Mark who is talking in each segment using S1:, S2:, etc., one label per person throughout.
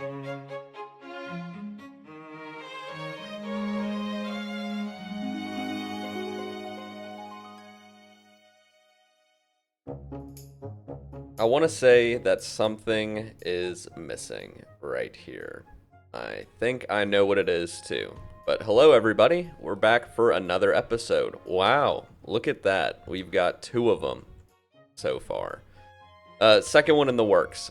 S1: I want to say that something is missing right here. I think I know what it is too. But hello, everybody. We're back for another episode. Wow, look at that. We've got two of them so far. Second one in the works.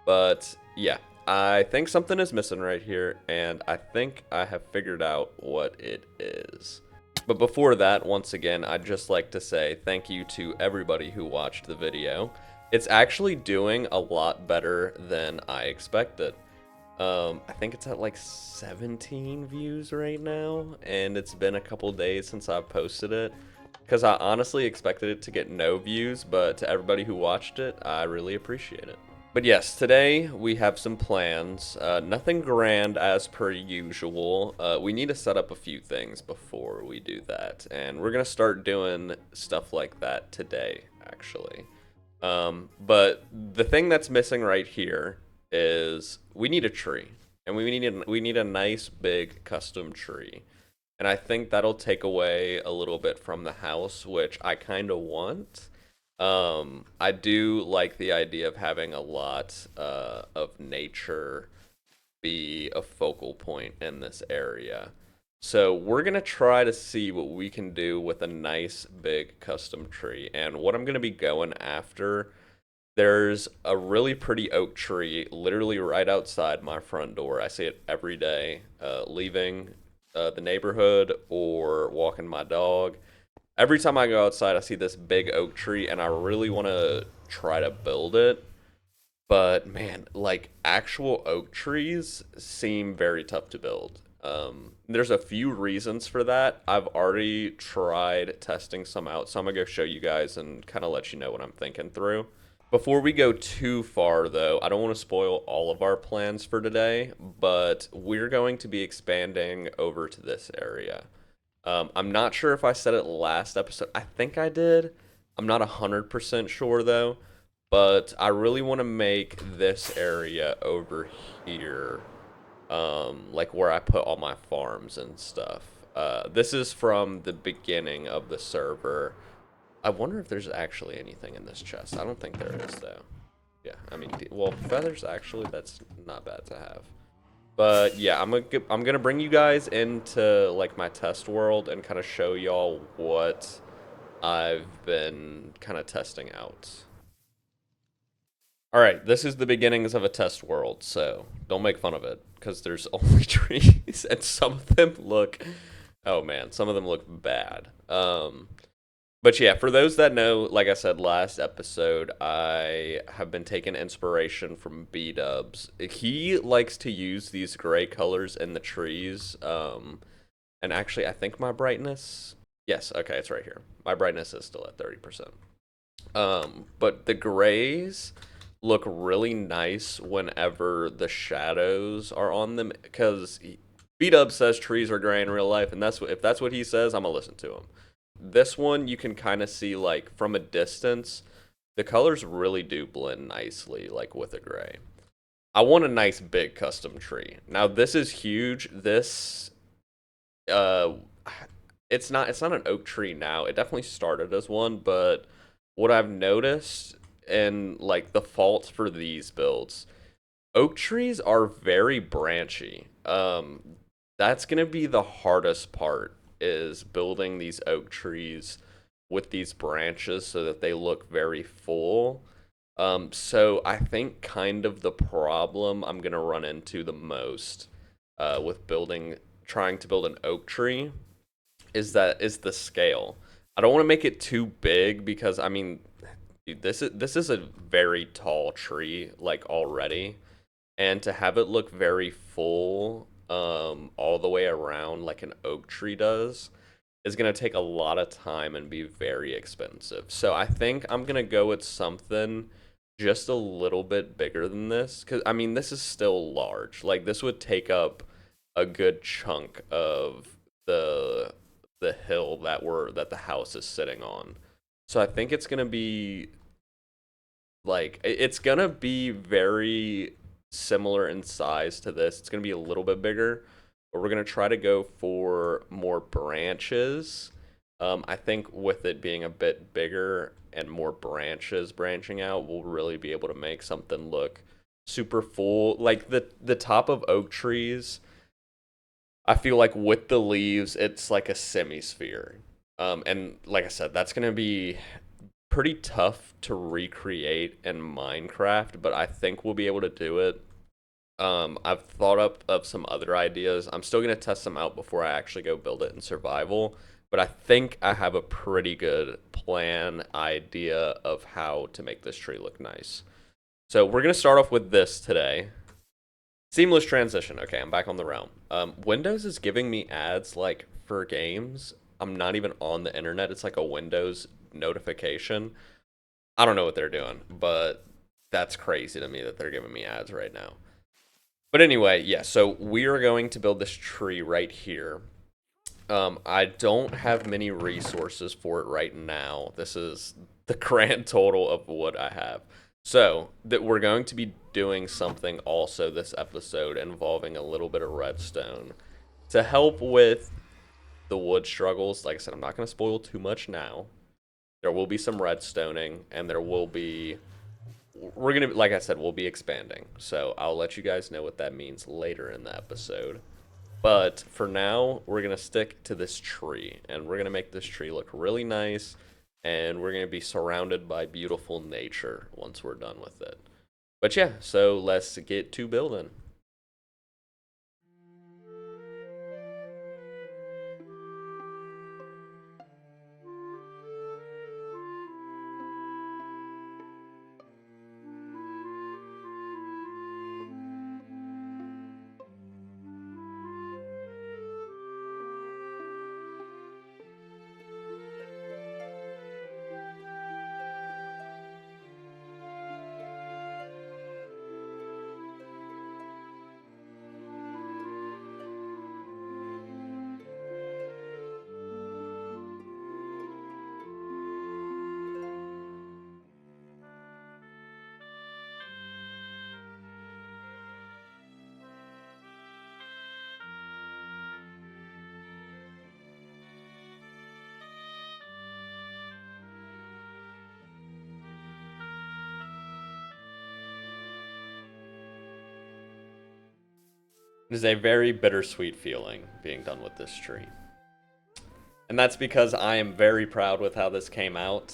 S1: But yeah, I think something is missing right here, and I think I have figured out what it is. But before that, once again, I'd just like to say thank you to everybody who watched the video. It's actually doing a lot better than I expected. I think it's at like 17 views right now, and it's been a couple days since I've posted it. Because I honestly expected it to get no views, but to everybody who watched it, I really appreciate it. But yes, today we have some plans. Nothing grand as per usual. We need to set up a few things before we do that. And we're going to start doing stuff like that today, actually. But the thing that's missing right here is we need a tree. And we need a nice big custom tree. And I think that'll take away a little bit from the house, which I kind of want. I do like the idea of having a lot of nature be a focal point in this area. So we're gonna try to see what we can do with a nice big custom tree. And what I'm gonna be going after, there's a really pretty oak tree literally right outside my front door. I see it every day, leaving the neighborhood or walking my dog. Every time I go outside, I see this big oak tree, and I really want to try to build it. But man, like actual oak trees seem very tough to build. There's a few reasons for that. I've already tried testing some out, so I'm gonna go show you guys and kind of let you know what I'm thinking through. Before we go too far, though, I don't want to spoil all of our plans for today, but we're going to be expanding over to this area. I'm not sure if I said it last episode. I think I did. I'm not 100% sure though. But I really want to make this area over here, like where I put all my farms and stuff. This is from the beginning of the server. I wonder if there's actually anything in this chest. I don't think there is though. Yeah, I mean, well, feathers actually, that's not bad to have. But yeah, I'm gonna bring you guys into like my test world and kind of show y'all what I've been kind of testing out. All right, this is the beginnings of a test world, so don't make fun of it because there's only trees and some of them look, oh man, some of them look bad. But yeah, for those that know, like I said last episode, I have been taking inspiration from B-Dubs. He likes to use these gray colors in the trees. And actually, I think my brightness. Yes, okay, it's right here. My brightness is still at 30%. But the grays look really nice whenever the shadows are on them because B-Dub says trees are gray in real life, and that's what if that's what he says, I'm gonna listen to him. This one you can kind of see like from a distance, the colors really do blend nicely like with a gray. I want a nice big custom tree. Now this is huge. This uh it's not an oak tree now. It definitely started as one, but what I've noticed and like the fault for these builds, oak trees are very branchy. That's gonna be the hardest part is building these oak trees with these branches so that they look very full. So I think kind of the problem I'm gonna run into the most with trying to build an oak tree is the scale. I don't want to make it too big because I mean, dude, this is a very tall tree like already, and to have it look very full all the way around like an oak tree does is going to take a lot of time and be very expensive. So I think I'm going to go with something just a little bit bigger than this cuz I mean this is still large. Like this would take up a good chunk of the hill that the house is sitting on. So I think it's going to be very similar in size to this. It's going to be a little bit bigger, but we're going to try to go for more branches. I think with it being a bit bigger and more branches branching out, we'll really be able to make something look super full. Like the top of oak trees, I feel like with the leaves, it's like a semi-sphere. And like I said, that's gonna be pretty tough to recreate in Minecraft, but I think we'll be able to do it. I've thought up of some other ideas. I'm still gonna test them out before I actually go build it in survival, but I think I have a pretty good plan idea of how to make this tree look nice. So we're gonna start off with this today. Seamless transition. Okay, I'm back on the realm. Windows is giving me ads like for games. I'm not even on the internet. It's like a Windows notification. I don't know what they're doing, but that's crazy to me that they're giving me ads right now. But anyway, yeah, so we are going to build this tree right here. I don't have many resources for it right now. This is the grand total of what I have. So that we're going to be doing something also this episode involving a little bit of redstone to help with the wood struggles. Like I said, I'm not going to spoil too much now. There will be some redstoning, and there will be. We're gonna, like I said, we'll be expanding. So I'll let you guys know what that means later in the episode. But for now, we're going to stick to this tree, and we're going to make this tree look really nice, and we're going to be surrounded by beautiful nature once we're done with it. But yeah, so let's get to building. It is a very bittersweet feeling being done with this tree. And that's because I am very proud with how this came out,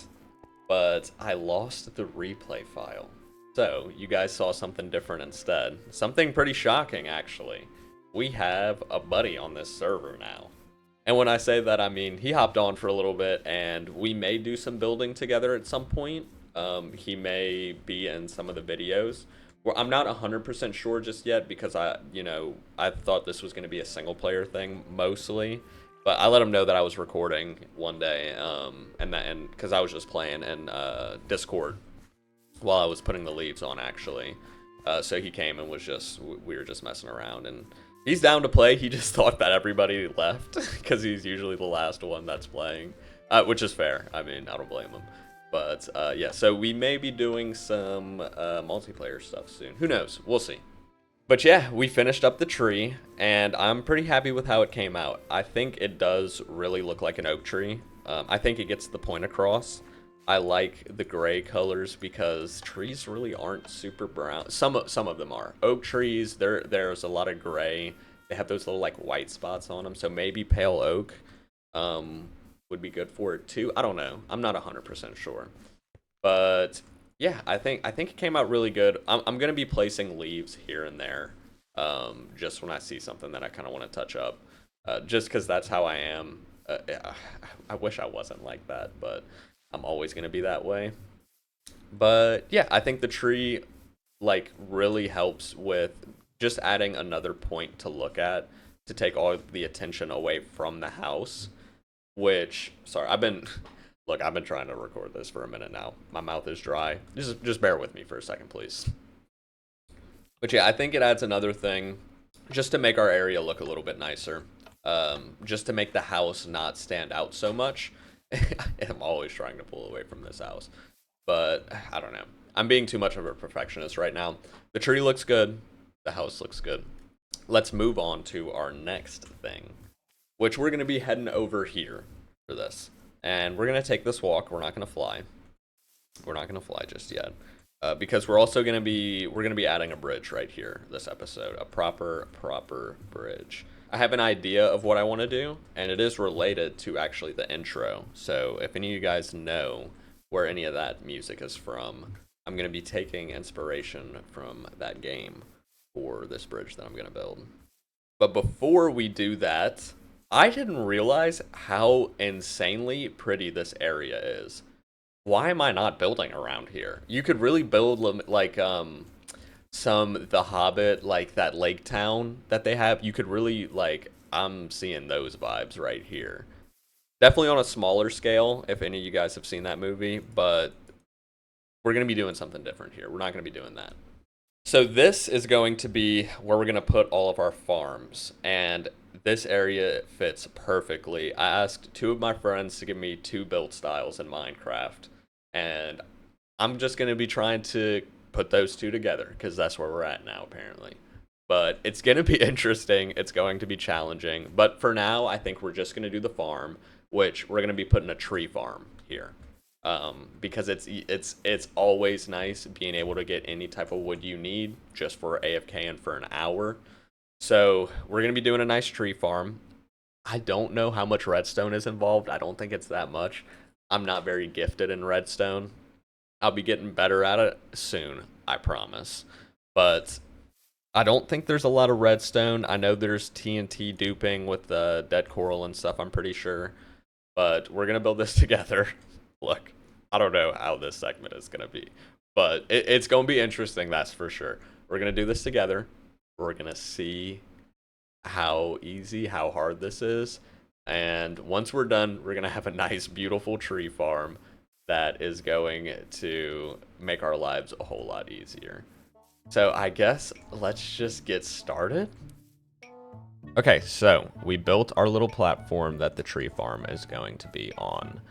S1: but I lost the replay file. So, you guys saw something different instead. Something pretty shocking, actually. We have a buddy on this server now. And when I say that, I mean he hopped on for a little bit, and we may do some building together at some point. He may be in some of the videos. Well, I'm not 100% sure just yet because I thought this was going to be a single player thing mostly. But I let him know that I was recording one day, and because I was just playing in Discord while I was putting the leaves on actually. So he came and we were just messing around, and he's down to play. He just thought that everybody left because he's usually the last one that's playing, which is fair. I mean, I don't blame him. But yeah, so we may be doing some multiplayer stuff soon. Who knows? We'll see. But yeah, we finished up the tree, and I'm pretty happy with how it came out. I think it does really look like an oak tree. I think it gets the point across. I like the gray colors because trees really aren't super brown. Some of them are. Oak trees, there's a lot of gray. They have those little like white spots on them. So maybe pale oak would be good for it too. I don't know. I'm not 100% sure. But yeah, I think it came out really good. I'm gonna be placing leaves here and there, just when I see something that I kind of want to touch up, just because that's how I am. I wish I wasn't like that, but I'm always gonna be that way. But yeah, I think the tree like really helps with just adding another point to look at to take all the attention away from the house. Which, sorry, look, I've been trying to record this for a minute now. My mouth is dry. Just bear with me for a second, please. But yeah, I think it adds another thing just to make our area look a little bit nicer. Just to make the house not stand out so much. I'm always trying to pull away from this house. But I don't know. I'm being too much of a perfectionist right now. The tree looks good. The house looks good. Let's move on to our next thing, which we're going to be heading over here for this. And we're going to take this walk. We're not going to fly. We're not going to fly just yet. Because we're also going to be adding a bridge right here this episode, a proper bridge. I have an idea of what I want to do, and it is related to actually the intro. So if any of you guys know where any of that music is from, I'm going to be taking inspiration from that game for this bridge that I'm going to build. But before we do that, I didn't realize how insanely pretty this area is. Why am I not building around here? You could really build like some The Hobbit, like that lake town that they have. You could really like, I'm seeing those vibes right here. Definitely on a smaller scale if any of you guys have seen that movie, but we're going to be doing something different here. We're not going to be doing that. So this is going to be where we're going to put all of our farms, and this area fits perfectly. I asked 2 of my friends to give me 2 build styles in Minecraft, and I'm just going to be trying to put those 2 together because that's where we're at now apparently. But it's going to be interesting. It's going to be challenging. But for now, I think we're just going to do the farm, which we're going to be putting a tree farm here. Because it's always nice being able to get any type of wood you need just for AFK and for an hour. So we're gonna be doing a nice tree farm. I don't know how much redstone is involved. I don't think it's that much. I'm not very gifted in redstone. I'll be getting better at it soon, I promise. But I don't think there's a lot of redstone. I know there's TNT duping with the dead coral and stuff, I'm pretty sure. But we're gonna build this together. Look, I don't know how this segment is going to be, but it's going to be interesting, that's for sure. We're going to do this together. We're going to see how easy, how hard this is. And once we're done, we're going to have a nice, beautiful tree farm that is going to make our lives a whole lot easier. So I guess let's just get started. Okay, so we built our little platform that the tree farm is going to be on.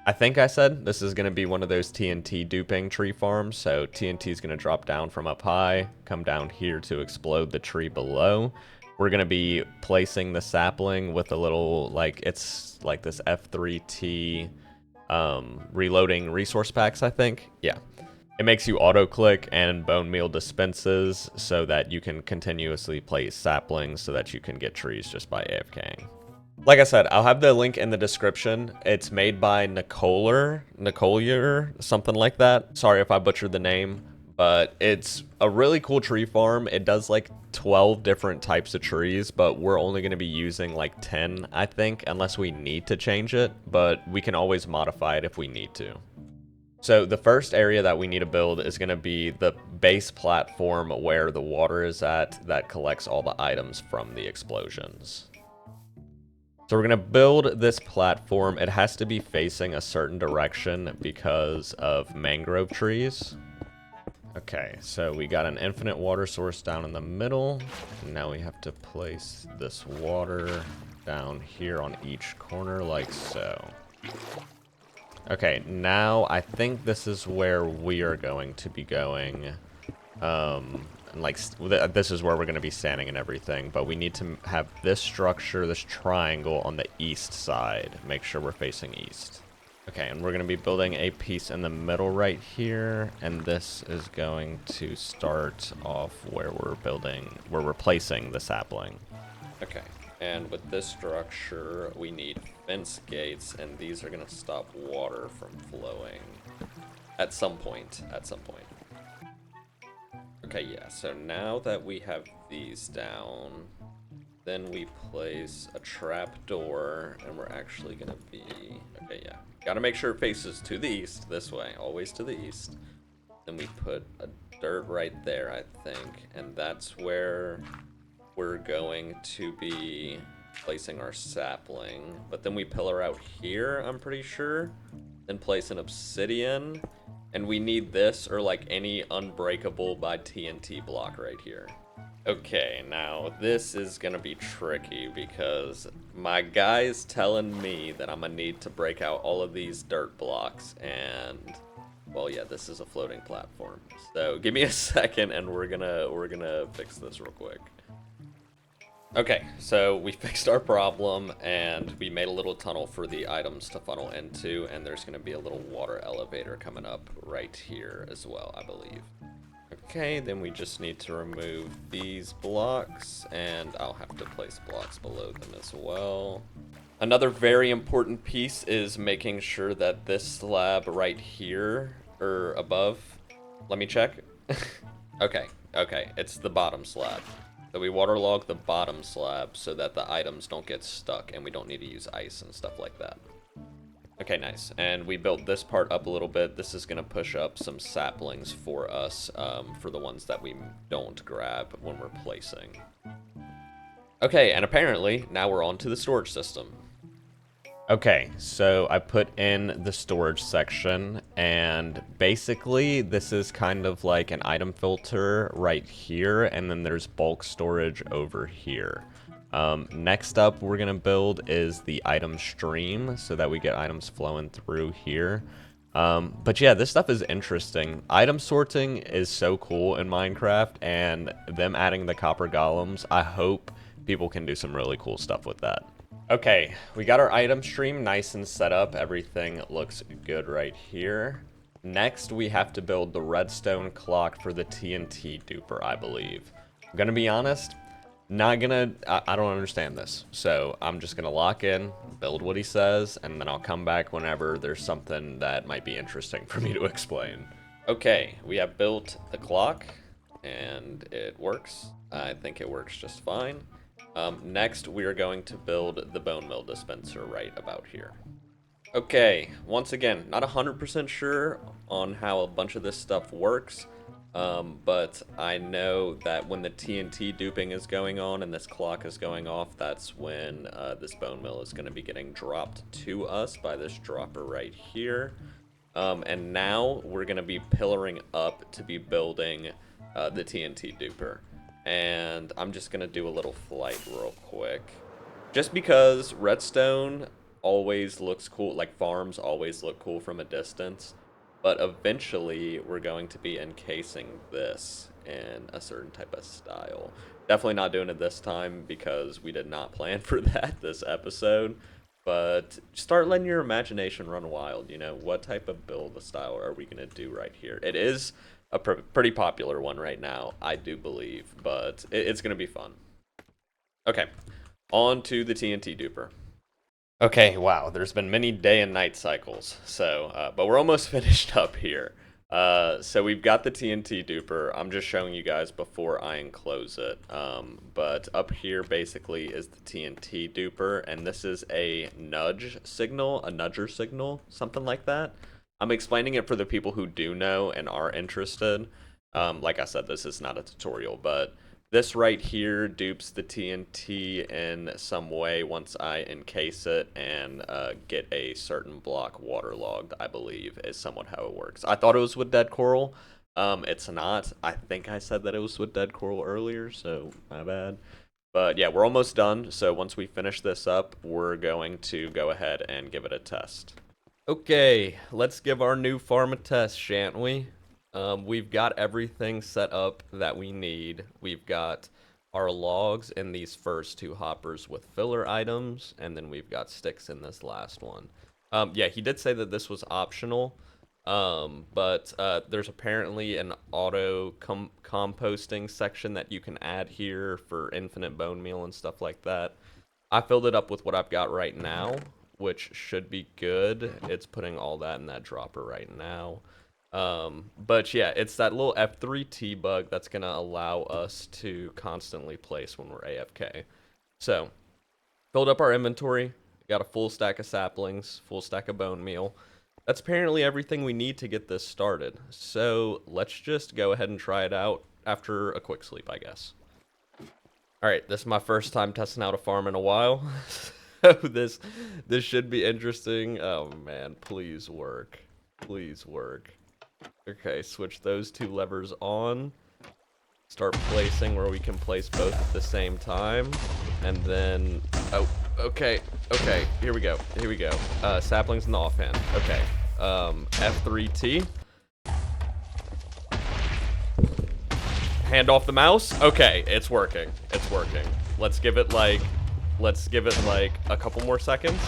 S1: I think I said this is going to be one of those TNT duping tree farms, so TNT is going to drop down from up high, come down here to explode the tree below. We're going to be placing the sapling with a little, like, it's like this F3T reloading resource packs, I think. Yeah. It makes you auto-click and bone meal dispenses so that you can continuously place saplings so that you can get trees just by AFKing. Like I said, I'll have the link in the description. It's made by Nicolier, something like that. Sorry if I butchered the name, but it's a really cool tree farm. It does like 12 different types of trees, but we're only going to be using like 10, I think, unless we need to change it, but we can always modify it if we need to. So the first area that we need to build is going to be the base platform where the water is at that collects all the items from the explosions. So we're going to build this platform. It has to be facing a certain direction because of mangrove trees. Okay, so we got an infinite water source down in the middle. Now we have to place this water down here on each corner like so. Okay, now I think this is where we are going to be going. Like, this is where we're going to be standing and everything, but we need to have this structure, this triangle on the east side. Make sure we're facing east. Okay, and we're going to be building a piece in the middle right here, and this is going to start off where we're placing the sapling. Okay, and with this structure, we need fence gates, and these are going to stop water from flowing at some point. Okay, yeah, so now that we have these down, then we place a trap door, and we're actually gonna be, okay, yeah. Gotta make sure it faces to the east, this way, always to the east. Then we put a dirt right there, I think, and that's where we're going to be placing our sapling. But then we pillar out here, I'm pretty sure, then place an obsidian. And we need this or like any unbreakable by TNT block right here. Okay, now this is gonna be tricky because my guy's telling me that I'm gonna need to break out all of these dirt blocks, and Well, yeah, this is a floating platform. So give me a second, and we're gonna fix this real quick. Okay, so we fixed our problem, and we made a little tunnel for the items to funnel into, and there's gonna be a little water elevator coming up right here as well, I believe. Okay, then we just need to remove these blocks, and I'll have to place blocks below them as well. Another very important piece is making sure that this slab right here, or above, let me check. Okay, it's the bottom slab. So we waterlog the bottom slab so that the items don't get stuck and we don't need to use ice and stuff like that. Okay, nice. And we built this part up a little bit. This is going to push up some saplings for us, for the ones that we don't grab when we're placing. Okay, and apparently, now we're on to the storage system. Okay, so I put in the storage section, and basically this is kind of like an item filter right here, and then there's bulk storage over here. Next up we're gonna build is the item stream so that we get items flowing through here. But yeah, this stuff is interesting. Item sorting is so cool in Minecraft, and them adding the copper golems, I hope people can do some really cool stuff with that. Okay, we got our item stream nice and set up. Everything looks good right here. Next, we have to build the redstone clock for the TNT Duper, I believe. I'm gonna be honest, I don't understand this. So I'm just gonna lock in, build what he says, and then I'll come back whenever there's something that might be interesting for me to explain. Okay, we have built the clock, and it works. I think it works just fine. Next, we are going to build the bone meal dispenser right about here. Okay, once again, not 100% sure on how a bunch of this stuff works, but I know that when the TNT duping is going on and this clock is going off, that's when this bone meal is going to be getting dropped to us by this dropper right here. And now we're going to be pillaring up to be building the TNT duper. And I'm just gonna do a little flight real quick. Just because redstone always looks cool, like farms always look cool from a distance, but eventually we're going to be encasing this in a certain type of style. Definitely not doing it this time because we did not plan for that this episode, but start letting your imagination run wild, you know, what type of build style are we gonna do right here? It is a pretty popular one right now, I do believe, but it's going to be fun. Okay, on to the TNT duper. Okay, wow, there's been many day and night cycles, so, but we're almost finished up here. So we've got the TNT duper. I'm just showing you guys before I enclose it. But up here basically is the TNT duper, and this is a nudger signal, something like that. I'm explaining it for the people who do know and are interested. Like I said, this is not a tutorial, but this right here dupes the TNT in some way once I encase it and get a certain block waterlogged, I believe, is somewhat how it works. I thought it was with dead coral. It's not. I think I said that it was with dead coral earlier, so my bad. But yeah, we're almost done, so once we finish this up, we're going to go ahead and give it a test. Okay, let's give our new farm a test, shan't we? We've got everything set up that we need. We've got our logs in these first two hoppers with filler items, and then we've got sticks in this last one. Yeah, he did say that this was optional, but there's apparently an auto composting section that you can add here for infinite bone meal and stuff like that. I filled it up with what I've got right now, which should be good. It's putting all that in that dropper right now. But yeah, it's that little F3T bug that's going to allow us to constantly place when we're AFK. So, filled up our inventory, got a full stack of saplings, full stack of bone meal. That's apparently everything we need to get this started. So, let's just go ahead and try it out after a quick sleep, I guess. Alright, this is my first time testing out a farm in a while. This should be interesting. Oh man, please work. Please work. Okay, switch those two levers on. Start placing where we can place both at the same time. And then, oh, okay, here we go. Saplings in the offhand. Okay, F3T. hand off the mouse. Okay, it's working. It's working. Let's give it like a couple more seconds.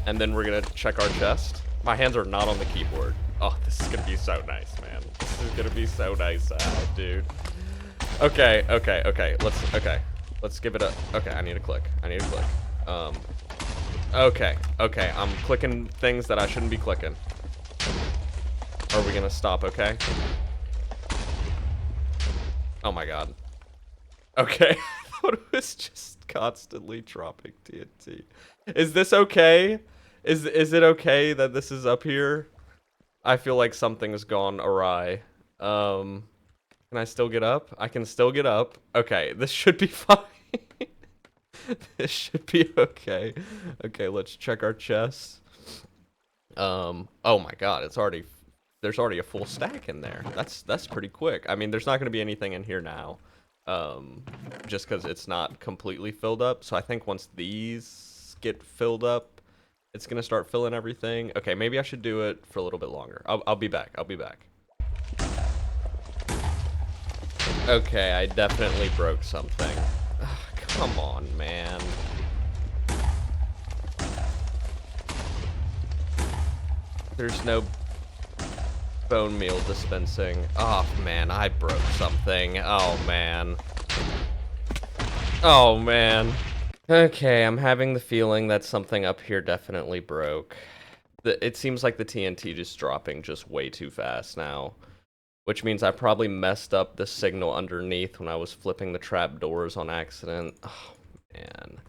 S1: And then we're gonna check our chest. My hands are not on the keyboard. Oh, this is gonna be so nice, man. This is gonna be so nice, dude. Okay. Let's give it a, okay, I need to click. Okay, I'm clicking things that I shouldn't be clicking. Are we gonna stop, okay? Oh my god. Okay, I thought it was just constantly dropping TNT. Is this okay? Is it okay that this is up here? I feel like something's gone awry. Can I still get up? I can still get up. Okay, this should be fine. This should be okay. Okay, let's check our chests. Oh my god, there's already a full stack in there. That's pretty quick. I mean, there's not going to be anything in here now. Just because it's not completely filled up. So I think once these get filled up, it's going to start filling everything. Okay, maybe I should do it for a little bit longer. I'll be back. Okay, I definitely broke something. Ugh, come on, man. There's no bone meal dispensing. Oh, man, I broke something. Oh, man. Oh, man. Okay, I'm having the feeling that something up here definitely broke. It seems like the TNT just dropping just way too fast now. Which means I probably messed up the signal underneath when I was flipping the trapdoors on accident. Oh, man.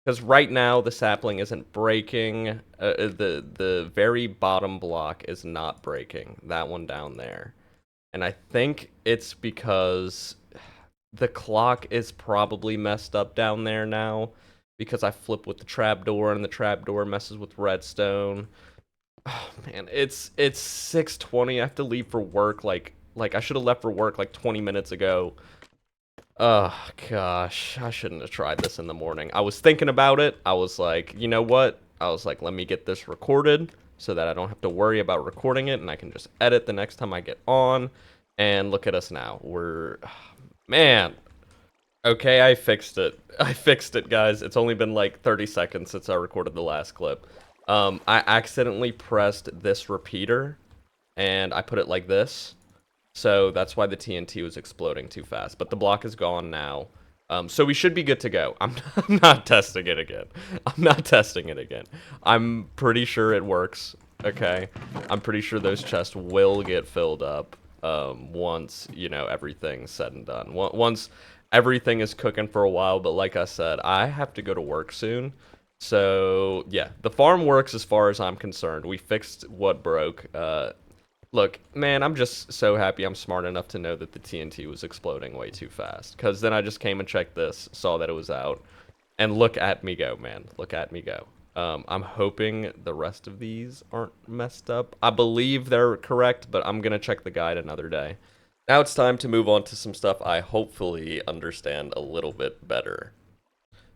S1: Because right now, the sapling isn't breaking. The very bottom block is not breaking. That one down there. And I think it's because the clock is probably messed up down there now. Because I flip with the trapdoor, and the trapdoor messes with redstone. Oh, man, it's 6:20. I have to leave for work. Like I should have left for work like 20 minutes ago. Oh, gosh. I shouldn't have tried this in the morning. I was thinking about it. I was like, you know what? I was like, let me get this recorded so that I don't have to worry about recording it, and I can just edit the next time I get on. And look at us now. Man. Okay, I fixed it. I fixed it, guys. It's only been like 30 seconds since I recorded the last clip. I accidentally pressed this repeater, and I put it like this. So that's why the TNT was exploding too fast. But the block is gone now. So we should be good to go. I'm not testing it again. I'm pretty sure it works. Okay. I'm pretty sure those chests will get filled up once, you know, everything's said and done. Once everything is cooking for a while. But like I said, I have to go to work soon. So, yeah, the farm works as far as I'm concerned. We fixed what broke. Look, man, I'm just so happy I'm smart enough to know that the TNT was exploding way too fast. Because then I just came and checked this, saw that it was out. And look at me go, man. Look at me go. I'm hoping the rest of these aren't messed up. I believe they're correct, but I'm going to check the guide another day. Now it's time to move on to some stuff I hopefully understand a little bit better.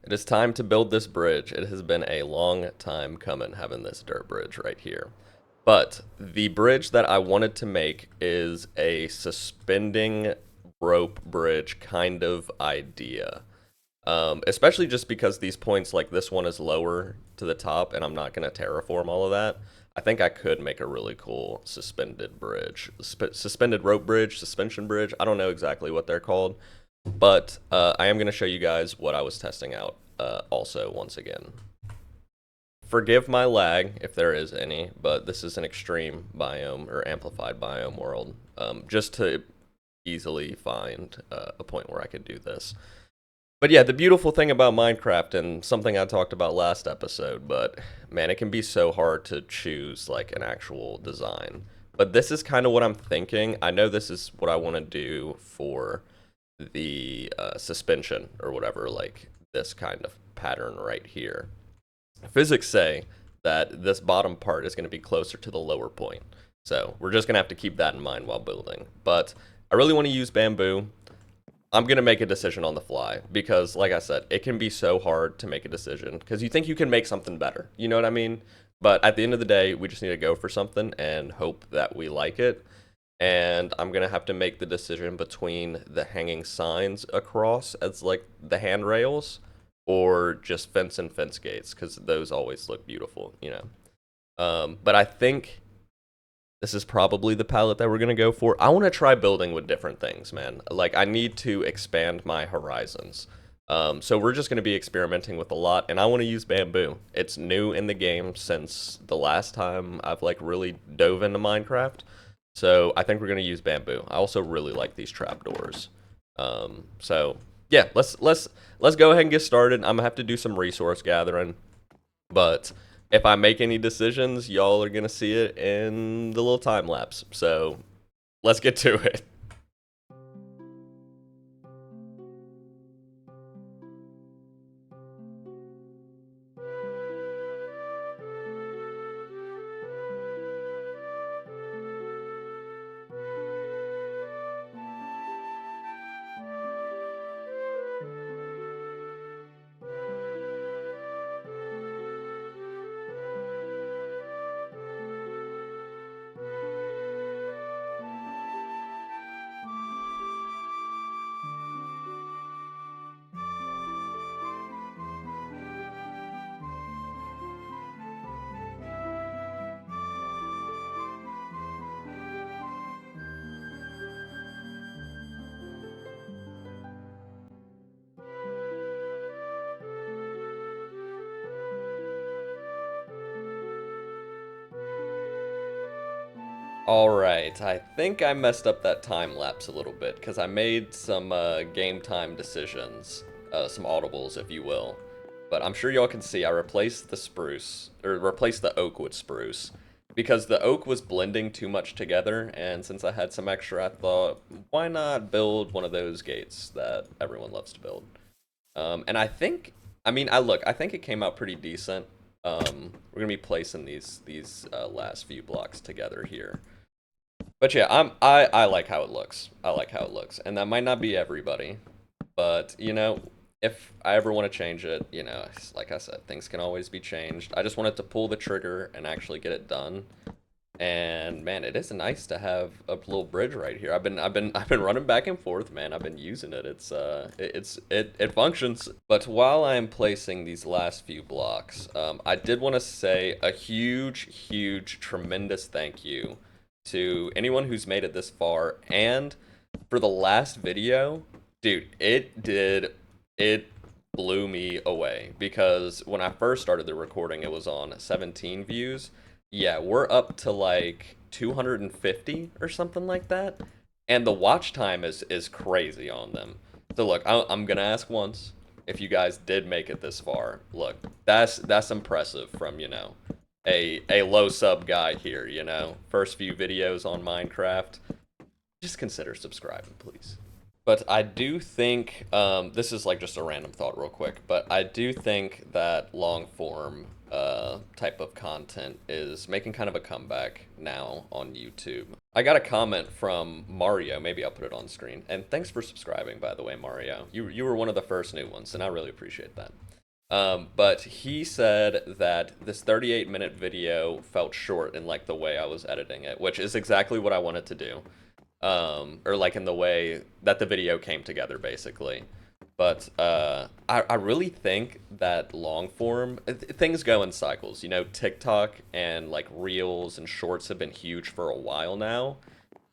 S1: It is time to build this bridge. It has been a long time coming having this dirt bridge right here. But the bridge that I wanted to make is a suspending rope bridge kind of idea. Especially just because these points, like this one is lower to the top, and I'm not going to terraform all of that. I think I could make a really cool suspended bridge. Suspended rope bridge, suspension bridge. I don't know exactly what they're called. But I am going to show you guys what I was testing out also once again. Forgive my lag, if there is any, but this is an extreme biome or amplified biome world, just to easily find a point where I could do this. But yeah, the beautiful thing about Minecraft, and something I talked about last episode, but man, it can be so hard to choose like an actual design. But this is kind of what I'm thinking. I know this is what I want to do for the suspension or whatever, like this kind of pattern right here. Physics say that this bottom part is going to be closer to the lower point. So we're just going to have to keep that in mind while building. But I really want to use bamboo. I'm going to make a decision on the fly because, like I said, it can be so hard to make a decision because you think you can make something better. You know what I mean? But at the end of the day, we just need to go for something and hope that we like it. and I'm gonna have to make the decision between the hanging signs across as like the handrails, or just fence and fence gates, because those always look beautiful, you know. But I think this is probably the palette that we're gonna go for. I want to try building with different things, man. Like I need to expand my horizons. So we're just gonna be experimenting with a lot, and I want to use bamboo. It's new in the game since the last time I've like really dove into Minecraft. So I think we're gonna use bamboo. I also really like these trapdoors. So yeah, let's go ahead and get started. I'm gonna have to do some resource gathering, but if I make any decisions, y'all are gonna see it in the little time lapse. So let's get to it. All right, I think I messed up that time lapse a little bit because I made some game time decisions, some audibles, if you will. But I'm sure y'all can see I replaced the spruce, or replaced the oak with spruce, because the oak was blending too much together, and since I had some extra, I thought, why not build one of those gates that everyone loves to build? And I think, I mean, I think it came out pretty decent. We're gonna be placing these last few blocks together here. But yeah, I like how it looks. I like how it looks, and that might not be everybody, but you know, if I ever want to change it, you know, like I said, things can always be changed. I just wanted to pull the trigger and actually get it done. And man, it is nice to have a little bridge right here. I've been running back and forth, man. I've been using it. It functions. But while I'm placing these last few blocks, I did want to say a huge, tremendous thank you to anyone who's made it this far. And for the last video, dude, it blew me away because when I first started the recording, it was on 17 views. Yeah, we're up to like 250 or something like that, and the watch time is crazy on them. So look, I'm gonna ask once if you guys did make it this far. Look, that's impressive from, you know, a low sub guy here. You know, first few videos on Minecraft. Just consider subscribing, please. But I do think, this is like just a random thought real quick, but I do think that long form type of content is making kind of a comeback now on YouTube. I got a comment from Mario, maybe I'll put it on screen. And thanks for subscribing, by the way, Mario. You were one of the first new ones, and I really appreciate that. But he said that this 38-minute video felt short in like the way I was editing it, which is exactly what I wanted to do, or like in the way that the video came together, basically. But I really think that long form things go in cycles. You know, TikTok and like Reels and Shorts have been huge for a while now,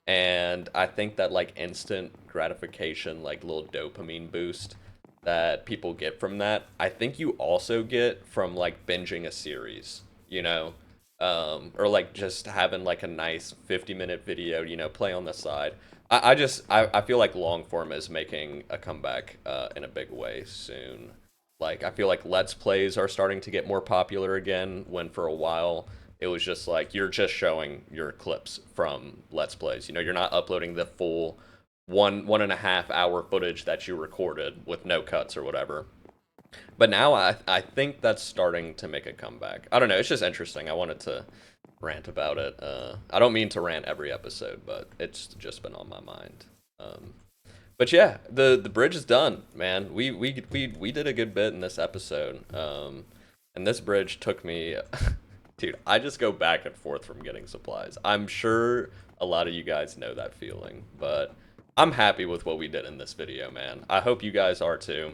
S1: and I think that like instant gratification, like little dopamine boost that people get from that, I think you also get from like binging a series, you know, or like just having like a nice 50-minute video, you know, play on the side. I feel like long form is making a comeback in a big way soon. Like I feel like Let's Plays are starting to get more popular again, when for a while it was just like you're just showing your clips from Let's Plays. You know, you're not uploading the full 1.5 hour footage that you recorded with no cuts or whatever. But now I think that's starting to make a comeback. I don't know. It's just interesting. I wanted to rant about it. I don't mean to rant every episode, but it's just been on my mind. But yeah, the bridge is done, man. We did a good bit in this episode. And this bridge took me, dude. I just go back and forth from getting supplies. I'm sure a lot of you guys know that feeling, but I'm happy with what we did in this video, man. I hope you guys are too.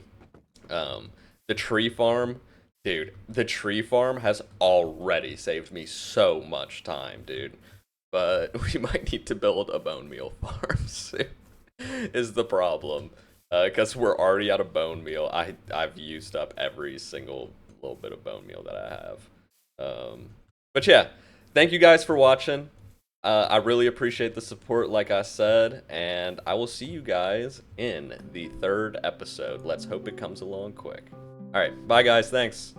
S1: The tree farm, dude, the tree farm has already saved me so much time, dude. But we might need to build a bone meal farm soon, is the problem. Because we're already out of bone meal. I've used up every single little bit of bone meal that I have. But yeah, thank you guys for watching. I really appreciate the support, like I said, and I will see you guys in the third episode. Let's hope it comes along quick. All right, bye guys, thanks.